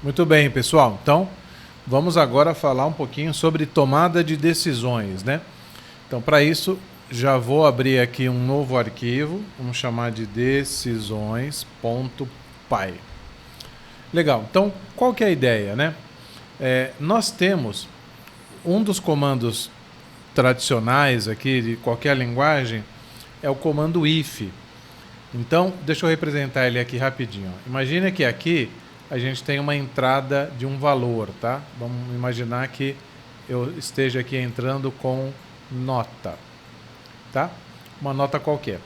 Muito bem, pessoal. Então, vamos agora falar um pouquinho sobre tomada de decisões, né? Então, para isso, já vou abrir aqui um novo arquivo, vamos chamar de decisões.py. Legal. Então, qual que é a ideia, né? Nós temos um dos comandos tradicionais aqui de qualquer linguagem é o comando if. Então, deixa eu representar ele aqui rapidinho. Imagina que aqui a gente tem uma entrada de um valor, tá? Vamos imaginar que eu esteja aqui entrando com nota, tá? Uma nota qualquer.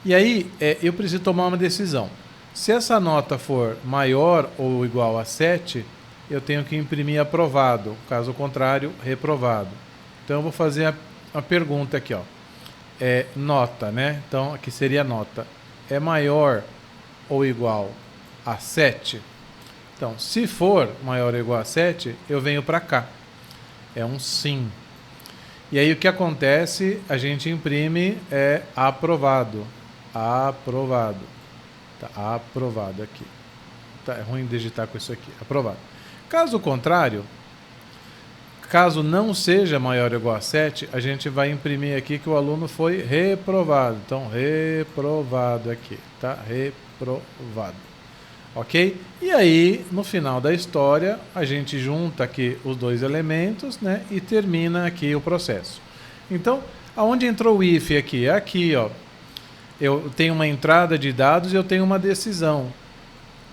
E aí, eu preciso tomar uma decisão. Se essa nota for maior ou igual a 7, eu tenho que imprimir aprovado. Caso contrário, reprovado. Então, eu vou fazer a pergunta aqui, ó. Nota, né? Então, aqui seria nota. É maior ou igual a 7? Então, se for maior ou igual a 7, eu venho para cá. É um sim. E aí o que acontece? A gente imprime aprovado. Aprovado. Tá, aprovado aqui. Tá, é ruim digitar com isso aqui. Aprovado. Caso contrário, caso não seja maior ou igual a 7, a gente vai imprimir aqui que o aluno foi reprovado. Então, reprovado aqui. Tá? Reprovado. Ok? E aí, no final da história, a gente junta aqui os dois elementos, né? E termina aqui o processo. Então, aonde entrou o if aqui? É aqui, ó. Eu tenho uma entrada de dados e eu tenho uma decisão.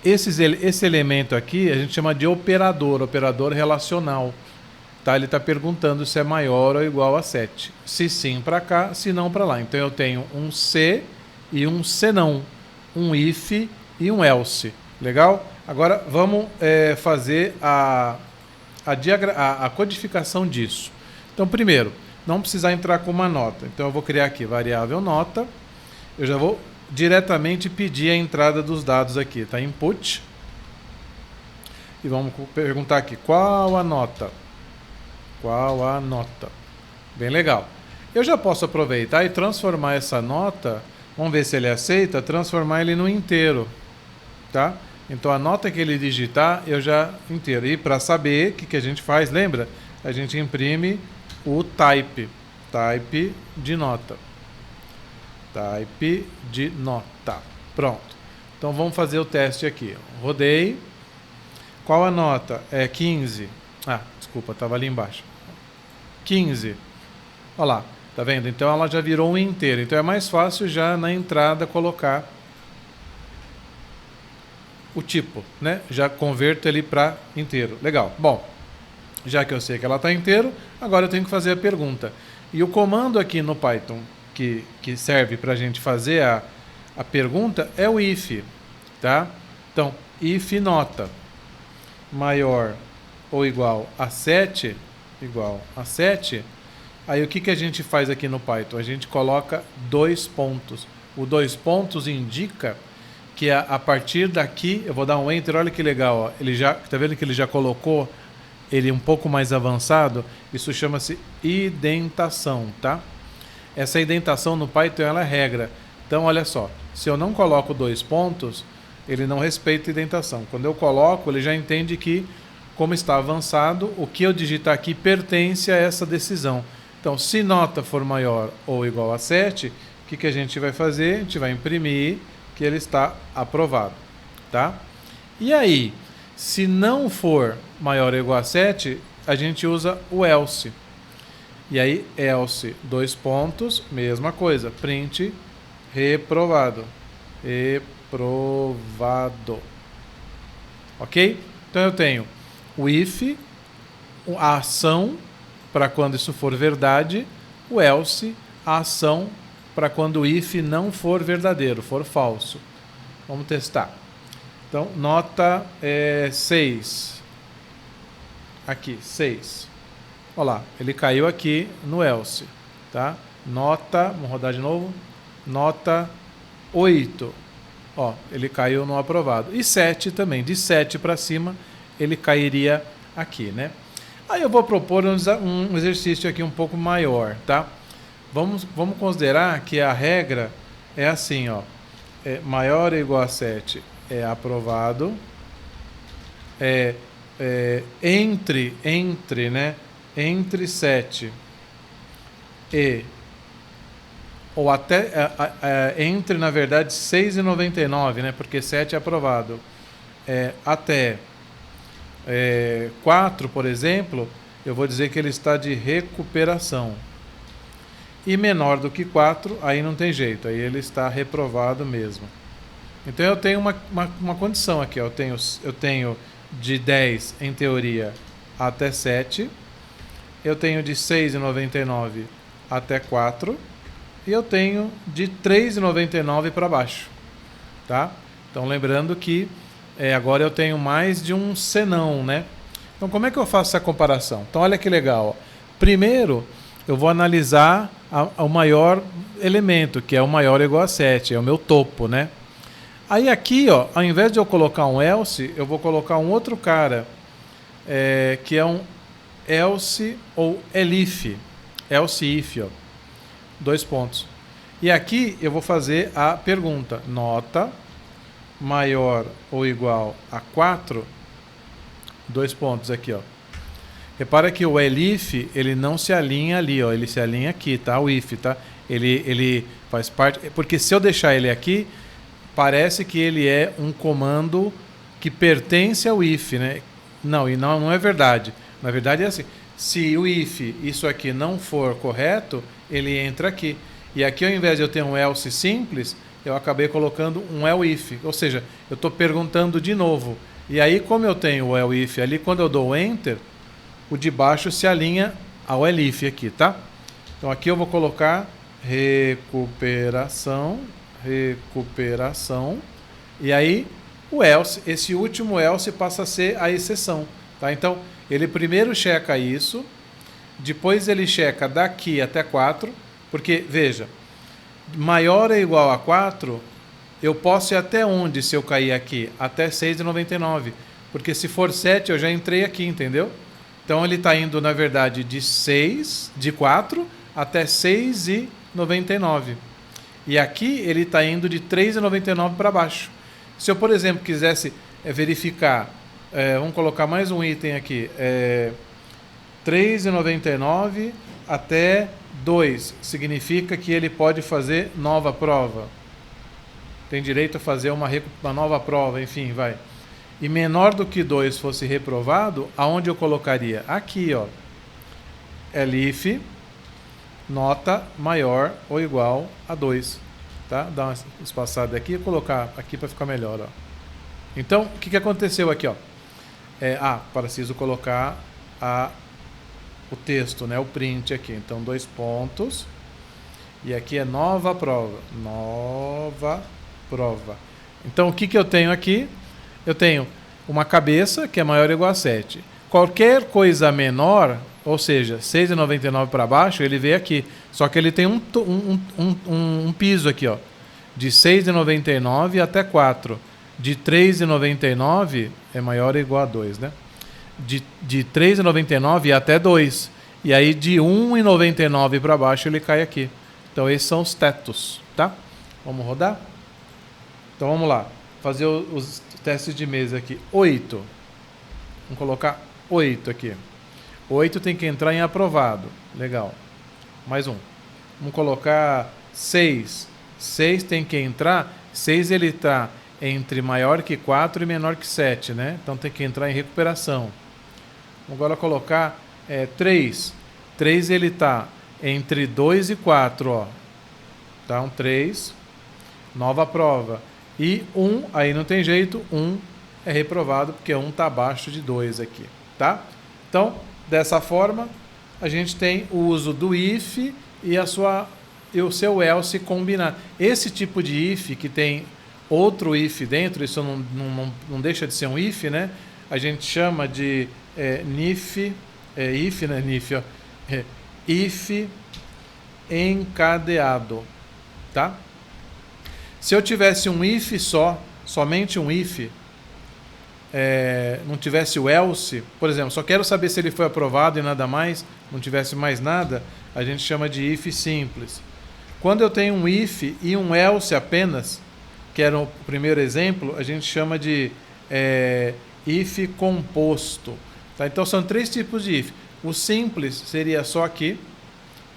Esse elemento aqui a gente chama de operador relacional. Tá? Ele está perguntando se é maior ou igual a 7. Se sim para cá, se não para lá. Então eu tenho um se e um senão. Um if e um else. Legal? Agora vamos fazer a codificação disso. Então, primeiro, não precisar entrar com uma nota. Então, eu vou criar aqui variável nota. Eu já vou diretamente pedir a entrada dos dados aqui, tá? Input. E vamos perguntar aqui, qual a nota? Qual a nota? Bem legal. Eu já posso aproveitar e transformar essa nota, vamos ver se ele aceita, transformar ele no inteiro. Tá? Então a nota que ele digitar, eu já inteiro. E para saber o que a gente faz, lembra? A gente imprime o type de nota. Type de nota. Pronto. Então vamos fazer o teste aqui. Rodei. Qual a nota? É 15. Ah, desculpa, estava ali embaixo. 15. Olha lá, tá vendo? Então ela já virou um inteiro. Então é mais fácil já na entrada colocar o tipo, né? Já converto ele para inteiro. Legal. Bom, já que eu sei que ela está inteiro, agora eu tenho que fazer a pergunta. E o comando aqui no Python que serve para a gente fazer a pergunta é o if, tá? Então, if nota maior ou igual a 7, aí o que a gente faz aqui no Python? A gente coloca 2 pontos. O 2 pontos indica que a partir daqui, eu vou dar um enter, olha que legal, ó, ele já, tá vendo que ele já colocou ele um pouco mais avançado? Isso chama-se indentação, tá? Essa indentação no Python, ela é regra. Então, olha só, se eu não coloco 2 pontos, ele não respeita a indentação. Quando eu coloco, ele já entende que, como está avançado, o que eu digitar aqui pertence a essa decisão. Então, se nota for maior ou igual a 7, o que a gente vai fazer? A gente vai imprimir que ele está aprovado, tá? E aí, se não for maior ou igual a 7, a gente usa o else. E aí, else, 2 pontos, mesma coisa, print, reprovado. Reprovado. Ok? Então eu tenho o if, a ação, para quando isso for verdade, o else, a ação, para quando o if não for verdadeiro, for falso. Vamos testar. Então, nota 6. Aqui, 6. Olha lá, ele caiu aqui no else. Tá? Nota, vamos rodar de novo. Nota 8. Ó, ele caiu no aprovado. E 7 também. De 7 para cima, ele cairia aqui, né? Aí eu vou propor um exercício aqui um pouco maior, tá? Vamos considerar que a regra é assim, ó. Maior ou igual a 7 é aprovado. entre 7 e ou até entre, na verdade, 6,99, né? Porque 7 é aprovado. Até 4, por exemplo, eu vou dizer que ele está de recuperação. E menor do que 4, aí não tem jeito, aí ele está reprovado mesmo. Então eu tenho uma condição aqui, ó. Eu tenho de 10, em teoria, até 7. Eu tenho de 6,99 até 4. E eu tenho de 3,99 para baixo. Tá? Então lembrando que agora eu tenho mais de um senão, né? Então como é que eu faço essa comparação? Então olha que legal. Ó. Primeiro eu vou analisar o maior elemento, que é o maior igual a 7, é o meu topo, né? Aí aqui, ó, ao invés de eu colocar um else, eu vou colocar um outro cara, que é um else ou elif, else if, ó, 2 pontos. E aqui eu vou fazer a pergunta, nota maior ou igual a 4, 2 pontos aqui, ó. Repara que o elif, ele não se alinha ali, ó, ele se alinha aqui, tá? O if, tá? Ele faz parte, porque se eu deixar ele aqui, parece que ele é um comando que pertence ao if, né? Não, e não é verdade. Na verdade é assim, se o if, isso aqui não for correto, ele entra aqui. E aqui, ao invés de eu ter um else simples, eu acabei colocando um elif. Ou seja, eu estou perguntando de novo. E aí, como eu tenho o elif ali, quando eu dou enter, o de baixo se alinha ao elif aqui, tá? Então aqui eu vou colocar recuperação. E aí, o else, esse último else passa a ser a exceção. Tá? Então, ele primeiro checa isso, depois ele checa daqui até 4, porque, veja, maior ou igual a 4, eu posso ir até onde se eu cair aqui? Até 6,99, porque se for 7 eu já entrei aqui, entendeu? Então ele está indo, na verdade, de 4 até 6,99. E aqui ele está indo de 3,99 para baixo. Se eu, por exemplo, quisesse verificar, vamos colocar mais um item aqui, 3,99 até 2, significa que ele pode fazer nova prova. Tem direito a fazer uma nova prova, enfim, vai. E menor do que 2 fosse reprovado, aonde eu colocaria? Aqui, ó. Elif, nota maior ou igual a 2. Tá? Dá uma espaçada aqui e colocar aqui para ficar melhor, ó. Então, o que aconteceu aqui, ó? Preciso colocar o texto, né? O print aqui. Então, 2 pontos. E aqui é nova prova. Nova prova. Então, o que eu tenho aqui? Eu tenho uma cabeça que é maior ou igual a 7. Qualquer coisa menor, ou seja, 6,99 para baixo, ele veio aqui. Só que ele tem um piso aqui, ó, de 6,99 até 4. De 3,99 é maior ou igual a 2, né? De 3,99 até 2. E aí de 1,99 para baixo ele cai aqui. Então esses são os tetos, tá? Vamos rodar? Então vamos lá. Fazer os testes de mesa aqui. 8. Vamos colocar 8 aqui. 8 tem que entrar em aprovado. Legal. Mais um. Vamos colocar 6. 6 tem que entrar. 6 ele está entre maior que 4 e menor que 7, né? Então tem que entrar em recuperação. Vamos agora colocar 3. 3 ele está entre 2 e 4, ó. Tá? Um 3. Nova prova. E 1, aí não tem jeito, 1 é reprovado, porque 1 está abaixo de 2 aqui, tá? Então, dessa forma, a gente tem o uso do if e o seu else combinado. Esse tipo de if, que tem outro if dentro, isso não deixa de ser um if, né? A gente chama de if encadeado, tá? Se eu tivesse um if somente um if, não tivesse o else, por exemplo, só quero saber se ele foi aprovado e nada mais, não tivesse mais nada, a gente chama de if simples. Quando eu tenho um if e um else apenas, que era o primeiro exemplo, a gente chama de if composto. Tá? Então são 3 tipos de if. O simples seria só aqui,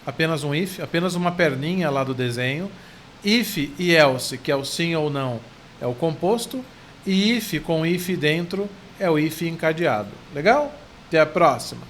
apenas um if, apenas uma perninha lá do desenho. If e else, que é o sim ou não, é o composto. E if com if dentro é o if encadeado. Legal? Até a próxima!